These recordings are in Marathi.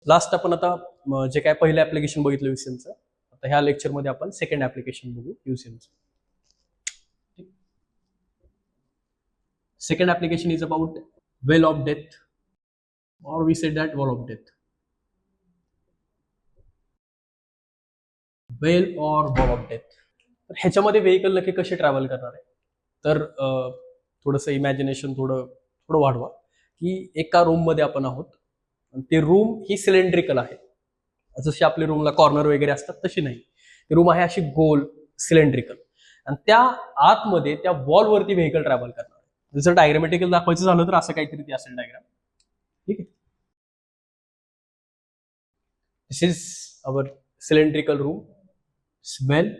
लास्ट आपण आता जे काय पहिलं ऍप्लिकेशन बघितलं युसीएमचं, आता ह्या लेक्चरमध्ये आपण सेकंड ऍप्लिकेशन बघू युसीएमचं. Second application is about well of death, or we said that wall of death. Well or wall of death. तर ह्याच्यामध्ये व्हेकल नक्की कसे ट्रॅव्हल करणार आहे, तर थोडंसं इमॅजिनेशन थोडं वाढवा की एका रूममध्ये आपण आहोत आणि ते रूम ही सिलेंड्रिकल आहे. जशी आपल्या रूमला कॉर्नर वगैरे असतात तशी नाही, ती रूम आहे अशी गोल सिलेंड्रिकल, आणि त्या आतमध्ये त्या वॉलवरती व्हेकल ट्रॅव्हल करणार आहे. जर डायग्रामॅटिकल दाखवायचं झालं तर असं काहीतरी ते असेल डायग्राम. ठीक आहे, दिस इज अवर सिलेंड्रिकल रूम वेल.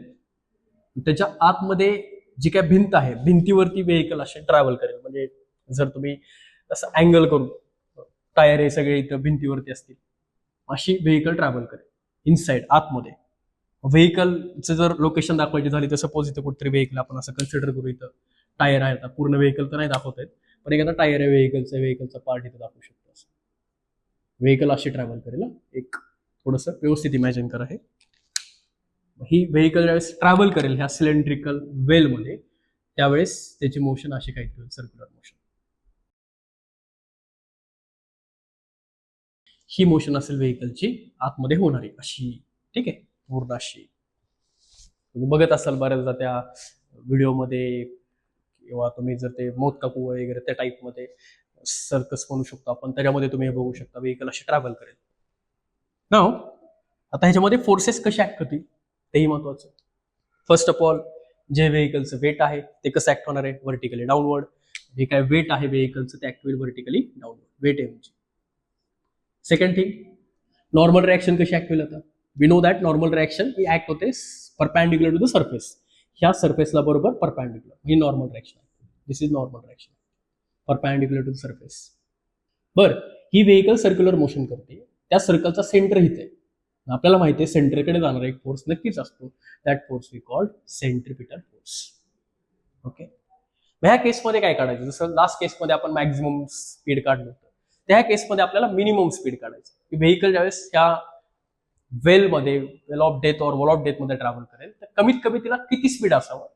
त्याच्या आतमध्ये जी काय भिंत आहे, भिंतीवरती व्हेकल असे ट्रॅव्हल करेल. म्हणजे जर तुम्ही असं अँगल करून टायर हे सगळे इथं भिंतीवरती असतील, अशी व्हेकल ट्रॅव्हल करेल इनसाइड आतमध्ये. व्हेकलचं जर लोकेशन दाखवायची झाली तर सपोज इथं कुठेतरी व्हेकल आपण असं कन्सिडर करू, इथं टायर आहे. आता पूर्ण व्हेकल तर नाही दाखवत आहेत, पण एखादा टायर आहे व्हेकलचा पार्ट इथं दाखवू शकतो. असं व्हेकल अशी ट्रॅव्हल करेल. एक थोडंसं व्यवस्थित इमॅजिन करा. हे ही व्हेकल ज्यावेळेस ट्रॅव्हल करेल ह्या सिलेंड्रिकल वेलमध्ये, त्यावेळेस त्याची मोशन अशी काहीतरी सर्क्युलर मोशन. ही मोशन असेल व्हेकलची आतमध्ये होणारी अशी. ठीक आहे, पूर्ण अशी तुम्ही बघत असाल बऱ्याचदा त्या व्हिडिओमध्ये, किंवा तुम्ही जर ते मोत काकू वगैरे त्या टाईपमध्ये सर्कस म्हणू शकतो आपण, त्याच्यामध्ये तुम्ही हे बघू शकता व्हेकल अशी ट्रॅव्हल करेल. नाव आता ह्याच्यामध्ये फोर्सेस कशी ऍक्ट होतील तेही महत्वाचं. फर्स्ट ऑफ ऑल, जे व्हेकलचं वेट आहे ते कसं ऍक्ट होणार आहे, व्हर्टिकली डाऊनवर्ड. जे काय वेट आहे व्हेकलचं ते ऍक्ट होईल vertically downward, weight m g. Second thing, normal reaction कशी ऍक्ट होईल. आता we know that normal reaction ही ऍक्ट होते परपॅन्डिक्युलर टू द सरफेस. ह्या सरफेसला बरोबर परपॅन्डिक्युलर, ही normal reaction. This is normal reaction, perpendicular to the surface. बर, ही व्हेकल सर्क्युलर मोशन करते. त्या सर्कलचा सेंटर इथे, आपल्याला माहिती आहे सेंटरकडे जाणारा एक फोर्स नक्कीच असतो. That force we called centripetal force. Okay, ह्या केसमध्ये काय काढायचं, जसं लास्ट केसमध्ये आपण मॅक्झिमम स्पीड काढलं होतं, त्या केसमध्ये आपल्याला मिनिमम स्पीड काढायचं. की व्हेकल ज्यावेळेस त्या वेलमध्ये, वेल ऑफ डेथ और वॉल ऑफ डेथ मध्ये ट्रॅव्हल करेल, तर कमीत कमी तिला किती स्पीड असावं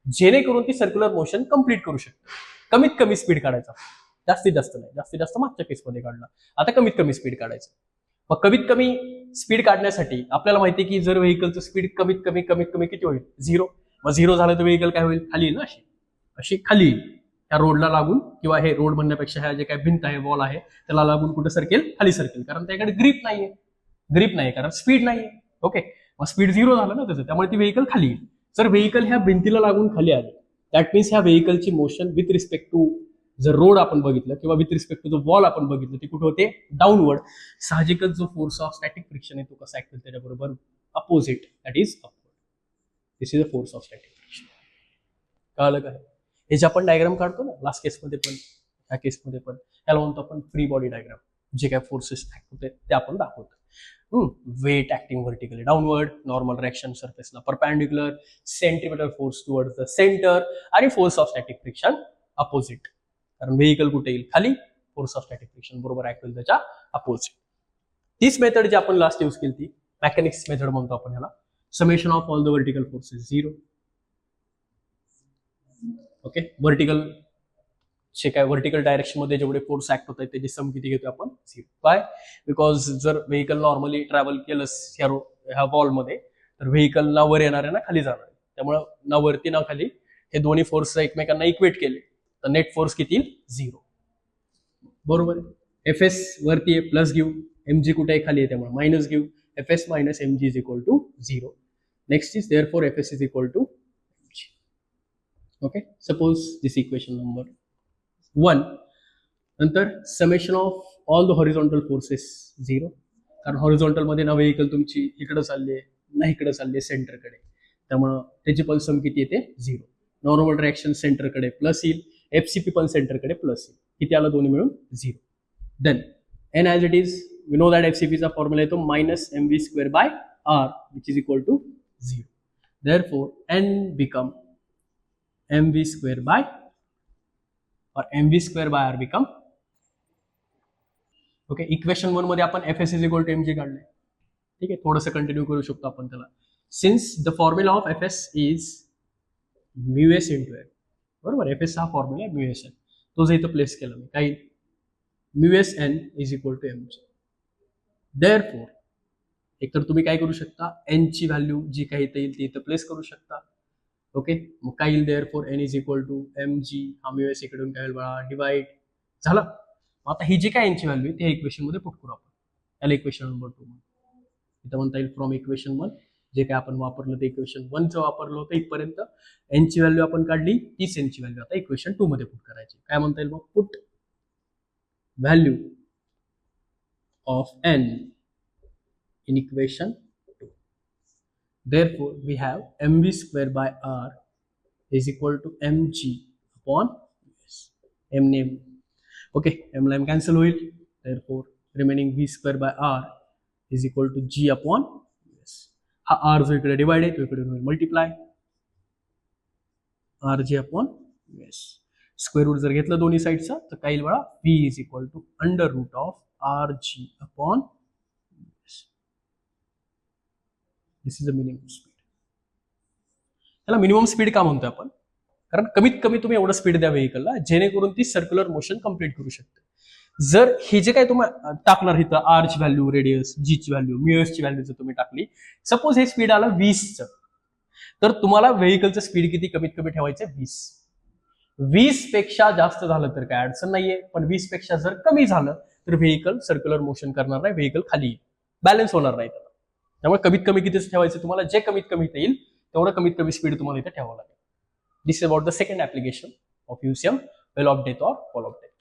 जेणेकरून ती सर्क्युलर मोशन कंप्लीट करू शकते. कमीत कमी स्पीड काढायचा, जास्तीत जास्त नाही. जास्तीत जास्त मागच्या केसमध्ये काढला, आता कमीत कमी स्पीड काढायचं. मग कमीत कमी स्पीड काढण्यासाठी आपल्याला माहिती आहे की जर व्हेकलचं स्पीड कमीत कमी किती होईल, 0. मग 0 झालं तर व्हेकल काय होईल, खाली येईल ना, अशी अशी खाली येईल. त्या रोडला लागून, किंवा हे रोड म्हणण्यापेक्षा ह्या जे काय भिंत आहे, वॉल आहे, त्याला लागून कुठे सरकेल, खाली सरकेल. कारण त्याकडे ग्रीप नाही कारण स्पीड नाहीये. ओके, मग स्पीड 0 झालं ना त्याचं, त्यामुळे ती व्हेकल खाली येईल. जर व्हेकल ह्या भिंतीला लागून खाली आली, दॅट मीन्स ह्या व्हेकलची मोशन विथ रिस्पेक्ट टू जर रोड आपण बघितलं, किंवा with respect to the wall आपण बघितलं, ती कुठे होते, डाऊनवर्ड. साहजिकच जो फोर्स ऑफ स्टॅटिक फ्रिक्शन आहे तो कसा ऍक्ट होईल, त्याच्याबरोबर opposite, that is upward. This is a force of static friction. कळलं काय? हे जे आपण डायग्राम काढतो ना लास्ट केसमध्ये पण ह्या केसमध्ये पण, त्याला म्हणतो आपण फ्री बॉडी डायग्राम. जे काय फोर्सेस ऍक्ट होते ते आपण दाखवतो. Weight acting vertically downward, normal reaction सरफेसला perpendicular, centripetal force toward the centre, आणि force of static friction opposite. कारण व्हेकल कुठे येईल, खाली. फोर्स ऑफ स्टॅटिक फ्रिक्शन बरोबर ऍक्ट होईल त्याच्या अपोजिट. तीच मेथड जी आपण लास्ट यूज केली ती मेकॅनिक्स मेथड म्हणतो आपण ह्याला. Summation of all the vertical forces 0. Okay, vertical जे काय व्हर्टिकल डायरेक्शन मध्ये जेवढे फोर्स ऍक्ट होत आहेत त्याची सम किती घेतो आपण, 0. बाय, बिकॉज जर व्हेकल नॉर्मली ट्रॅव्हल केलं ह्या वॉलमध्ये, तर व्हेकल ना वर येणार आहे ना खाली जाणार आहे. त्यामुळं ना वरती ना खाली हे दोन्ही फोर्स एकमेकांना इक्वेट केले तर नेट फोर्स किती येईल, 0. बरोबर आहे. एफ एस वरती आहे प्लस घेऊ, एमजी कुठे आहे, खाली आहे, त्यामुळे मायनस घेऊ. F s minus m g is equal to 0. Next is therefore f s is equal to m g. Okay, suppose this equation number 1. नंतर summation of all the horizontal forces 0. कारण हॉरिझॉन्टल मध्ये ना व्हेकल तुमची इकडे चालली आहे ना इकडे चालली आहे सेंटरकडे, त्यामुळं त्याची पण सम किती येते, 0. नॉर्मल रिएक्शन सेंटरकडे प्लस येईल, एफसीपी पण सेंटरकडे प्लस येईल. किती आलं दोन्ही मिळून, 0. Then n as it is, we know that एफसीपीचा फॉर्म्युला येतो minus mv square by r which is equal to 0. Therefore n become mv square by, or mv square by r become, okay, equation 1 मध्ये आपण f s is equal to m g काढलंय. ठीक आहे, थोडंसं कंटिन्यू करू शकतो आपण त्याला. Since the formula of f s is mu s into m, बरोबर, एफ एस हा फॉर्म्युला आहे म्यू एस एन, तो जर इथं प्लेस केला मी काही mu s n is equal to m g. Therefore एकतर तुम्ही काय करू शकता, एन ची व्हॅल्यू जी काही येईल ती इथं प्लेस करू शकता. ओके, मग काय येईल, therefore n is equal to m g, हा म्यू एस इकडून काय होईल डिवाइड झालं. आता ही जी काय एनची व्हॅल्यू आहे ते इक्वेशन मध्ये पुट करू आपण, त्याला इक्वेशन नंबर 2 इथं म्हणता येईल. फ्रॉम इक्वेशन 1 जे काय आपण वापरलं ते इक्वेशन 1चं वापरलं होतं इथपर्यंत, एनची व्हॅल्यू आपण काढली, तीच एनची व्हॅल्यू आता इक्वेशन 2 मध्ये पुट करायची. काय म्हणता येईल मग, put value of n in equation 2. Therefore, we have mv square by r is equal to mg upon s. m name, okay, m line cancel होईल. Therefore, remaining v square by r is equal to g upon s. हा r जो इकडे डिवाइड आहे तो इकडे होईल multiply r g upon s. Square root जर घेतलं दोन्ही साईडचा तर काय येईल बघा, v is equal to under root of r g upon this is a minimum speed. त्याला मिनिमम स्पीड का म्हणतोय आपण, कारण कमीत कमी तुम्ही एवढं स्पीड द्या व्हेकलला जेणेकरून ती सर्क्युलर मोशन कंप्लीट करू शकते. जर हे जे काय तुम्ही टाकणार इथं आर ची व्हॅल्यू, रेडियस, जी ची व्हॅल्यू, म्यूएस ची व्हॅल्यू जर तुम्ही टाकली, सपोज हे स्पीड आलं 20चं, तर तुम्हाला व्हेकलचं स्पीड किती कमीत कमी ठेवायचं, 20. 20 पेक्षा जास्त झालं तर काय अडचण नाहीये, पण 20 पेक्षा जर कमी झालं तर व्हेकल सर्क्युलर मोशन करणार नाही, व्हेकल खाली बॅलन्स होणार नाही. त्यामुळे कमीत कमी कितीच ठेवायचं तुम्हाला, जे कमीत कमी येईल तेवढं कमीत कमी स्पीड तुम्हाला इथे ठेवावं लागेल. This is about the second application of UCM, well of death or fall of death.